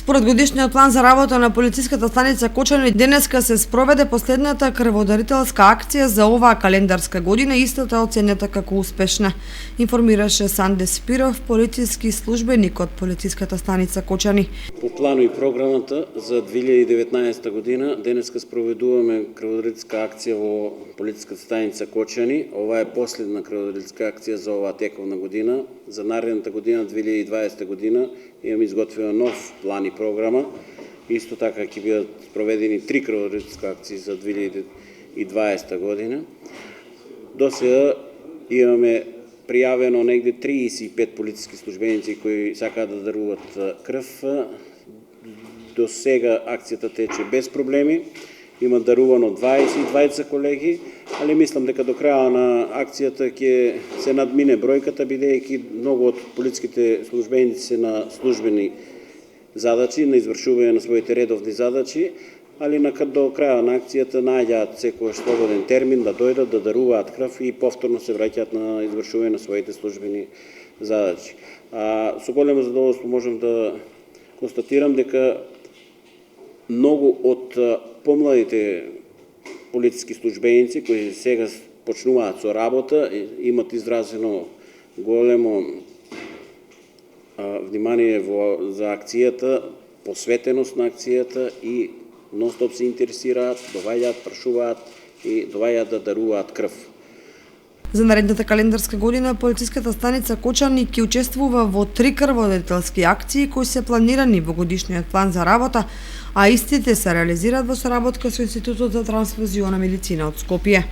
Според годишниот план за работа на полициската станица Кочани, денеска се спроведе последната крводарителска акција за оваа календарска година, истата оценета како успешна, информираше Санде Спиров, полициски службеник од полициската станица Кочани. По плану и програмата за 2019 година денеска спроведуваме крводарителска акција во полициската станица Кочани. Ова е последна крводарителска акција за оваа тековна година. За наредната година, 2020 година, имаме изготвено нов план и програма. Исто така ќе бидат проведени 3 крводарителски акции за 2020 година. До сега имаме пријавено негде 35 полициски службеници кои сакаат да даруваат крв. До сега акцијата тече без проблеми. Има дарувано 22 колеги, али мислам дека до краја на акцијата ќе се надмине бројката, бидејќи многу од полициските службеници се на службени задачи, на извршување на своите редовни задачи, али до краја на акцијата најдеат секојаш слободен термин да дојдат да даруваат крв и повторно се враќаат на извршување на своите службени задачи. Со големо задоволство можам да констатирам дека многу од помладите полициски службеници кои сега почнуваат со работа имат изразено големо внимание за акцијата, посветеност на акцијата и нон-стоп се интересираат, доаѓаат, прашуваат и доаѓаат да даруваат крв. За наредната календарска година полициската станица Кочани ќе учествува во 3 крводарителски акции кои се планирани во годишниот план за работа, а истите се реализираат во соработка со Институтот за трансфузиона медицина од Скопје.